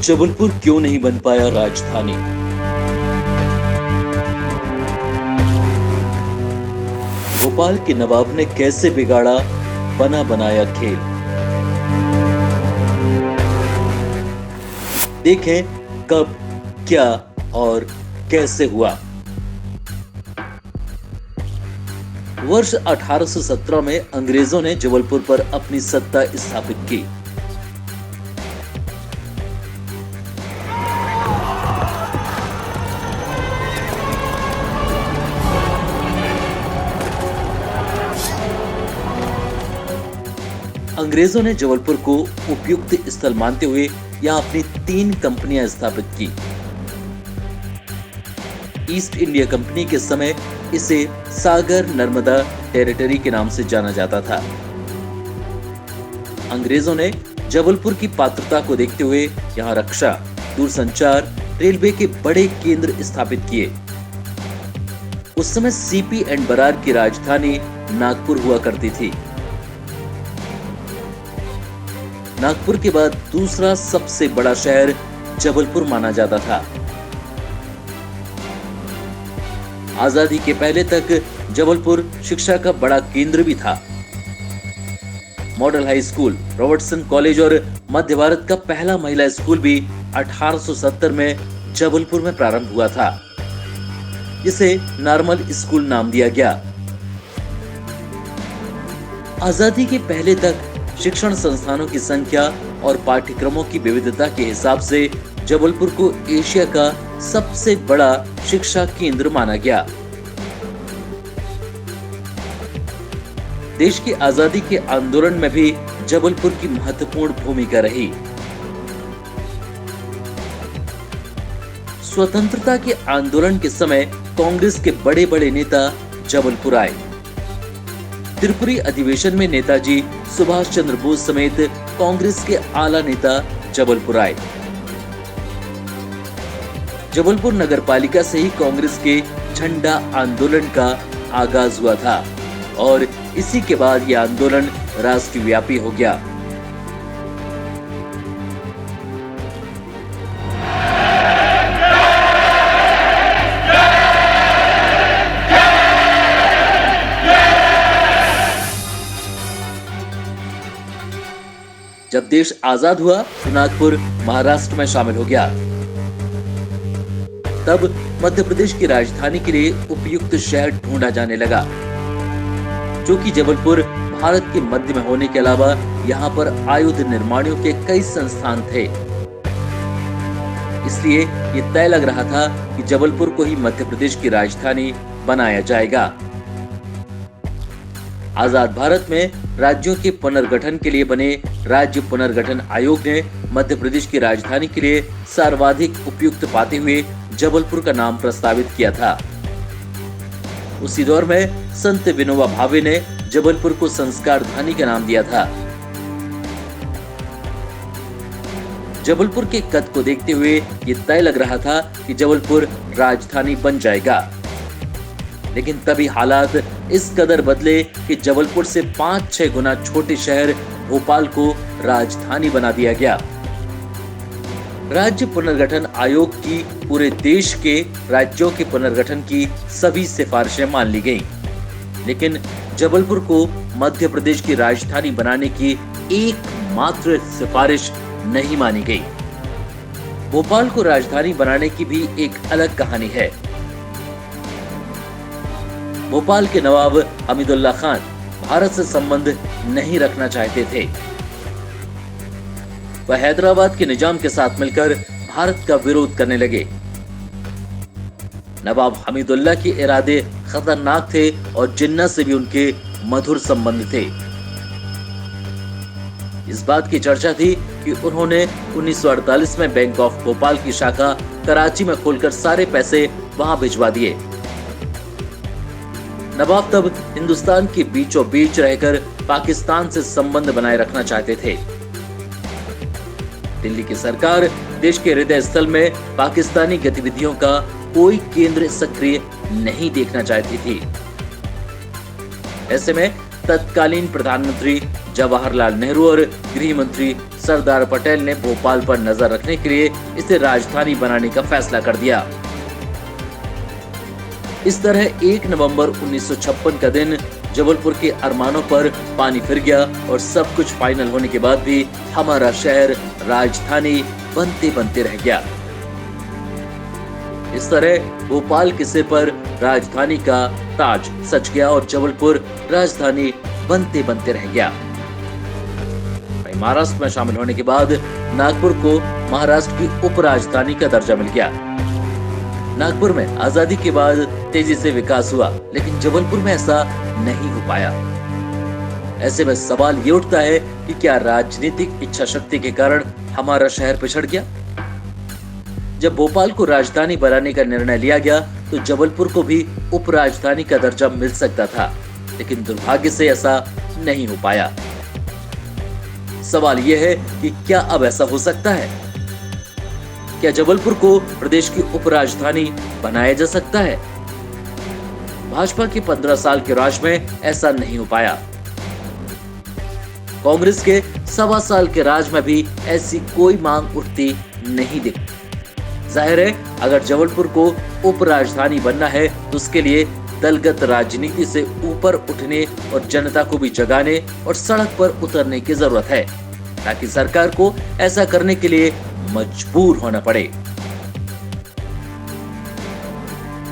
जबलपुर क्यों नहीं बन पाया राजधानी? भोपाल के नवाब ने कैसे बिगाड़ा बना बनाया खेल? देखें कब, क्या और कैसे हुआ। वर्ष 1817 में अंग्रेजों ने जबलपुर पर अपनी सत्ता स्थापित की। अंग्रेजों ने जबलपुर को उपयुक्त स्थल मानते हुए यहां अपनी 3 कंपनियां स्थापित की। ईस्ट इंडिया कंपनी के समय इसे सागर नर्मदा टेरिटरी के नाम से जाना जाता था। अंग्रेजों ने जबलपुर की पात्रता को देखते हुए यहां रक्षा, दूरसंचार, रेलवे के बड़े केंद्र स्थापित किए। उस समय सीपी एंड बरार की राजधानी नागपुर हुआ करती थी। नागपुर के बाद दूसरा सबसे बड़ा शहर जबलपुर माना जाता था। आजादी के पहले तक जबलपुर शिक्षा का बड़ा केंद्र भी था। Model high school, Robertson college और मध्य भारत का पहला महिला स्कूल भी 1870 में जबलपुर में प्रारंभ हुआ था, जिसे नॉर्मल स्कूल नाम दिया गया। आजादी के पहले तक शिक्षण संस्थानों की संख्या और पाठ्यक्रमों की विविधता के हिसाब से जबलपुर को एशिया का सबसे बड़ा शिक्षा केंद्र माना गया। देश की आजादी के आंदोलन में भी जबलपुर की महत्वपूर्ण भूमिका रही। स्वतंत्रता के आंदोलन के समय कांग्रेस के बड़े बड़े नेता जबलपुर आए। त्रिपुरी अधिवेशन में नेताजी सुभाष चंद्र बोस समेत कांग्रेस के आला नेता जबलपुर आए। जबलपुर नगर पालिका से ही कांग्रेस के झंडा आंदोलन का आगाज हुआ था और इसी के बाद यह आंदोलन राष्ट्रव्यापी हो गया। जब देश आजाद हुआ तो नागपुर महाराष्ट्र में शामिल हो गया। तब मध्य प्रदेश की राजधानी के लिए उपयुक्त शहर ढूंढा जाने लगा, जो कि जबलपुर भारत के मध्य में होने के अलावा यहाँ पर आयुध निर्माणियों के कई संस्थान थे। इसलिए ये तय लग रहा था कि जबलपुर को ही मध्य प्रदेश की राजधानी बनाया जाएगा। आजाद भारत में राज्यों के पुनर्गठन के लिए बने राज्य पुनर्गठन आयोग ने मध्य प्रदेश की राजधानी के लिए सर्वाधिक उपयुक्त पाते हुए जबलपुर का नाम प्रस्तावित किया था। उसी दौर में संत विनोबा भावे ने जबलपुर को संस्कारधानी का नाम दिया था। जबलपुर के कद को देखते हुए ये तय लग रहा था कि जबलपुर राजधानी बन जाएगा, लेकिन तभी हालात इस कदर बदले कि जबलपुर से 5-6 गुना छोटे शहर भोपाल को राजधानी बना दिया गया। राज्य पुनर्गठन आयोग की पूरे देश के राज्यों के पुनर्गठन की सभी सिफारिशें मान ली गईं, लेकिन जबलपुर को मध्य प्रदेश की राजधानी बनाने की एकमात्र सिफारिश नहीं मानी गई। भोपाल को राजधानी बनाने की भी एक अलग कहानी है। भोपाल के नवाब हमीदुल्लाह खान भारत से संबंध नहीं रखना चाहते थे। वह हैदराबाद के निजाम के साथ मिलकर भारत का विरोध करने लगे। नवाब हमीदुल्लाह के इरादे खतरनाक थे और जिन्ना से भी उनके मधुर संबंध थे। इस बात की चर्चा थी कि उन्होंने 1948 में बैंक ऑफ भोपाल की शाखा कराची में खोलकर सारे पैसे वहां भिजवा दिए। नवाब तब हिंदुस्तान के बीचों बीच रहकर पाकिस्तान से संबंध बनाए रखना चाहते थे। दिल्ली की सरकार देश के हृदय स्थल में पाकिस्तानी गतिविधियों का कोई केंद्र सक्रिय नहीं देखना चाहती थी। ऐसे में तत्कालीन प्रधानमंत्री जवाहरलाल नेहरू और गृह मंत्री सरदार पटेल ने भोपाल पर नजर रखने के लिए इसे राजधानी बनाने का फैसला कर दिया। इस तरह 1 नवंबर 1956 का दिन जबलपुर के अरमानों पर पानी फिर गया और सब कुछ फाइनल होने के बाद भी हमारा शहर राजधानी बनते बनते रह गया। इस तरह भोपाल के सिर पर राजधानी का ताज सज गया और जबलपुर राजधानी बनते बनते रह गया। महाराष्ट्र में शामिल होने के बाद नागपुर को महाराष्ट्र की उपराजधानी का दर्जा मिल गया। नागपुर में आजादी के बाद तेजी से विकास हुआ, लेकिन जबलपुर में ऐसा नहीं हो पाया। ऐसे में सवाल ये उठता है कि क्या राजनीतिक इच्छा शक्ति के कारण हमारा शहर पिछड़ गया? जब भोपाल को राजधानी बनाने का निर्णय लिया गया तो जबलपुर को भी उपराजधानी का दर्जा मिल सकता था, लेकिन दुर्भाग्य से ऐसा नहीं हो पाया। सवाल यह है कि क्या अब ऐसा हो सकता है? क्या जबलपुर को प्रदेश की उपराजधानी बनाया जा सकता है? भाजपा के 15 साल के राज में ऐसा नहीं हो पाया। कांग्रेस के 1.25 साल के राज में भी ऐसी कोई मांग उठती नहीं दिखी। जाहिर है, अगर जबलपुर को उपराजधानी बनना है तो उसके लिए दलगत राजनीति से ऊपर उठने और जनता को भी जगाने और सड़क पर उतरने की जरूरत है, ताकि सरकार को ऐसा करने के लिए मजबूर होना पड़े।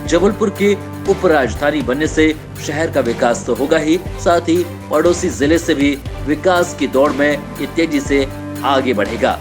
जबलपुर के उपराजधानी बनने से शहर का विकास तो होगा ही, साथ ही पड़ोसी जिले से भी विकास की दौड़ में ये तेजी से आगे बढ़ेगा।